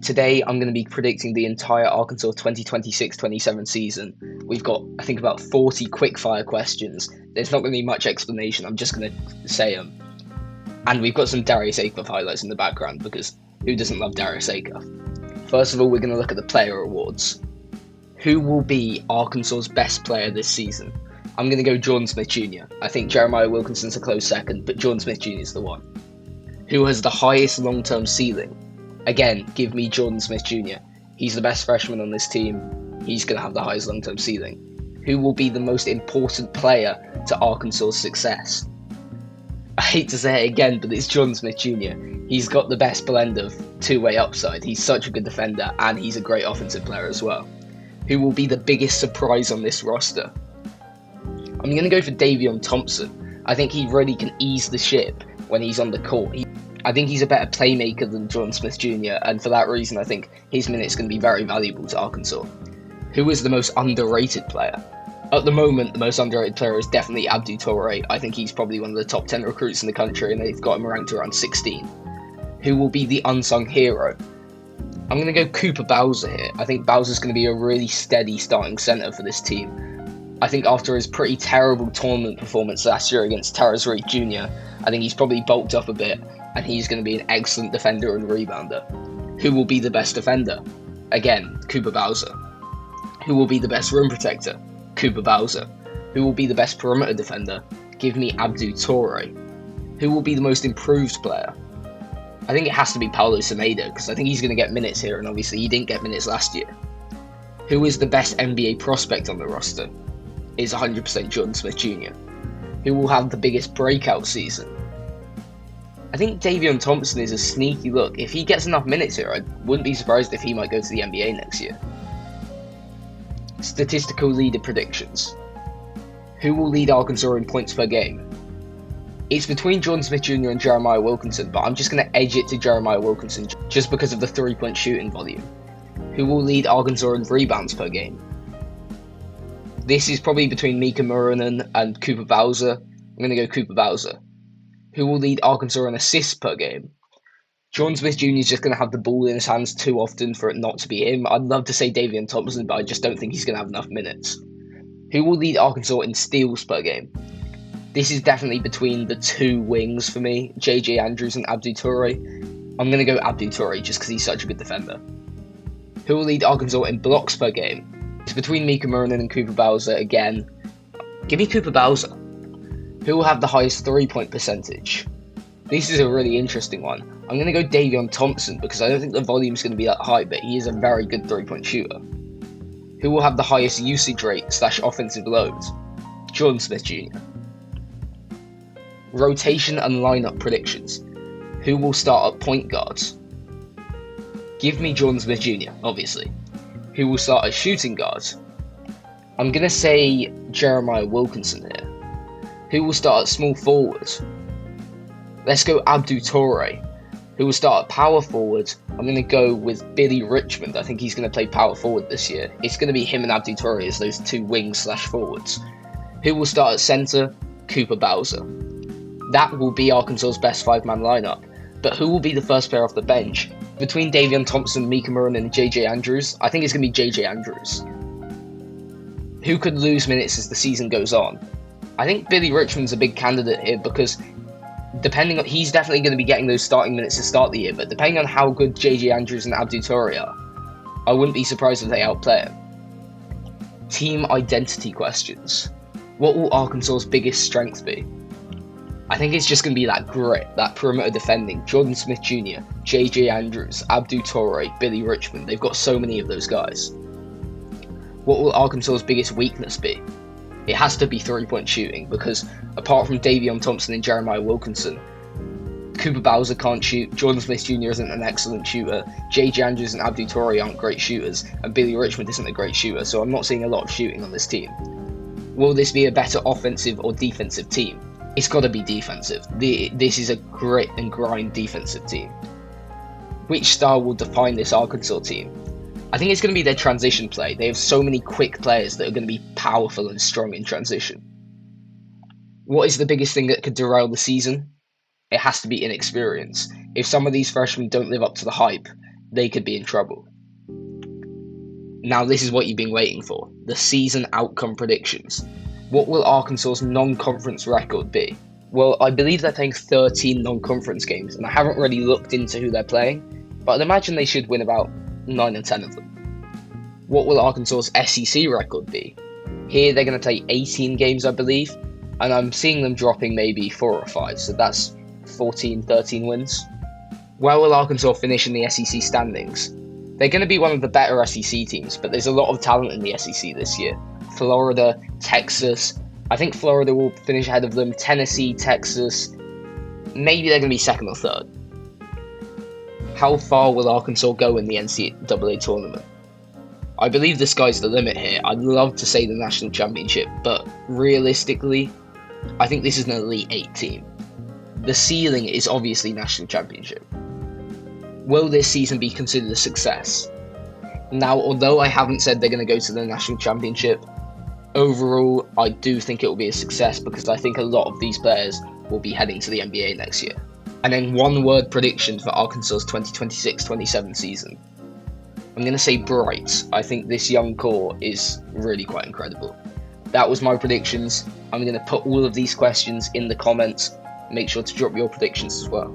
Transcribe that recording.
Today, I'm going to be predicting the entire Arkansas 2026-27 season. We've got, I think, about 40 quick-fire questions. There's not going to be much explanation. I'm just going to say them. And we've got some Darius Acuff highlights in the background, because who doesn't love Darius Acuff? First of all, we're going to look at the player awards. Who will be Arkansas's best player this season? I'm going to go Jordan Smith Jr. I think Jeremiah Wilkinson's a close second, but Jordan Smith Jr. is the one. Who has the highest long-term ceiling? Again, give me Jordan Smith Jr. He's the best freshman on this team. He's going to have the highest long-term ceiling. Who will be the most important player to Arkansas's success? I hate to say it again, but it's Jordan Smith Jr. He's got the best blend of two-way upside. He's such a good defender, and he's a great offensive player as well. Who will be the biggest surprise on this roster? I'm going to go for Davion Thompson. I think he really can ease the ship when he's on the court. I think he's a better playmaker than Jordan Smith Jr., and for that reason, I think his minutes going to be very valuable to Arkansas. Who is the most underrated player? At the moment, the most underrated player is definitely Abdou Toure. I think he's probably one of the top 10 recruits in the country, and they've got him ranked around 16. Who will be the unsung hero? I'm going to go Cooper Bowser here. I think Bowser's going to be a really steady starting center for this team. I think after his pretty terrible tournament performance last year against Tarras Reed Jr., I think he's probably bulked up a bit, and he's going to be an excellent defender and rebounder. Who will be the best defender? Again, Cooper Bowser. Who will be the best rim protector? Cooper Bowser. Who will be the best perimeter defender? Give me Abdou Toure. Who will be the most improved player? I think it has to be Paulo Semedo, because I think he's going to get minutes here, and obviously he didn't get minutes last year. Who is the best NBA prospect on the roster? It's 100% Jordan Smith Jr. Who will have the biggest breakout season? I think Davion Thompson is a sneaky look. If he gets enough minutes here, I wouldn't be surprised if he might go to the NBA next year. Statistical leader predictions. Who will lead Arkansas in points per game? It's between Jordan Smith Jr. and Jeremiah Wilkinson, but I'm just going to edge it to Jeremiah Wilkinson just because of the three-point shooting volume. Who will lead Arkansas in rebounds per game? This is probably between Miikka Muurinen and Cooper Bowser. I'm going to go Cooper Bowser. Who will lead Arkansas in assists per game? Jordan Smith Jr. is just going to have the ball in his hands too often for it not to be him. I'd love to say Davion Thompson, but I just don't think he's going to have enough minutes. Who will lead Arkansas in steals per game? This is definitely between the two wings for me, J.J. Andrews and Abdou Toure. I'm going to go Abdou Toure just because he's such a good defender. Who will lead Arkansas in blocks per game? It's between Miikka Muurinen and Cooper Bowser again. Give me Cooper Bowser. Who will have the highest three-point percentage? This is a really interesting one. I'm going to go Davion Thompson because I don't think the volume is going to be that high, but he is a very good three-point shooter. Who will have the highest usage rate / offensive load? Jordan Smith Jr. Rotation and lineup predictions. Who will start at point guards? Give me Jordan Smith Jr., obviously. Who will start as shooting guards? I'm going to say Jeremiah Wilkinson here. Who will start at small forward? Let's go Abdou Toure. Who will start at power forward? I'm going to go with Billy Richmond. I think he's going to play power forward this year. It's going to be him and Abdou Toure as those two wings / forwards. Who will start at center? Cooper Bowser. That will be Arkansas's best five-man lineup. But who will be the first player off the bench? Between Davion Thompson, Miikka Muurinen, and J.J. Andrews, I think it's going to be J.J. Andrews. Who could lose minutes as the season goes on? I think Billy Richmond's a big candidate here because he's definitely going to be getting those starting minutes to start the year, but depending on how good J.J. Andrews and Abdou Toure are, I wouldn't be surprised if they outplay him. Team identity questions. What will Arkansas's biggest strength be? I think it's just going to be that grit, that perimeter defending. Jordan Smith Jr., J.J. Andrews, Abdou Toure, Billy Richmond. They've got so many of those guys. What will Arkansas's biggest weakness be? It has to be three-point shooting because apart from Davion Thompson and Jeremiah Wilkinson, Cooper Bowser can't shoot, Jordan Smith Jr. isn't an excellent shooter, J.J. Andrews and Abdou Toure aren't great shooters, and Billy Richmond isn't a great shooter, so I'm not seeing a lot of shooting on this team. Will this be a better offensive or defensive team? It's got to be defensive. This is a grit and grind defensive team. Which style will define this Arkansas team? I think it's going to be their transition play. They have so many quick players that are going to be powerful and strong in transition. What is the biggest thing that could derail the season? It has to be inexperience. If some of these freshmen don't live up to the hype, they could be in trouble. Now, this is what you've been waiting for, the season outcome predictions. What will Arkansas's non-conference record be? Well, I believe they're playing 13 non-conference games, and I haven't really looked into who they're playing, but I'd imagine they should win about 9 and 10 of them. What will Arkansas's SEC record be? Here they're going to play 18 games, I believe, and I'm seeing them dropping maybe 4 or 5, so that's 14, 13 wins. Where will Arkansas finish in the SEC standings? They're going to be one of the better SEC teams, but there's a lot of talent in the SEC this year. Florida, Texas, I think Florida will finish ahead of them, Tennessee, Texas, maybe they're going to be 2nd or 3rd. How far will Arkansas go in the NCAA tournament? I believe the sky's the limit here. I'd love to say the national championship, but realistically, I think this is an Elite 8 team. The ceiling is obviously national championship. Will this season be considered a success? Now, although I haven't said they're going to go to the national championship, overall, I do think it will be a success because I think a lot of these players will be heading to the NBA next year. And then one word prediction for Arkansas's 2026-27 season. I'm going to say bright. I think this young core is really quite incredible. That was my predictions. I'm going to put all of these questions in the comments. Make sure to drop your predictions as well.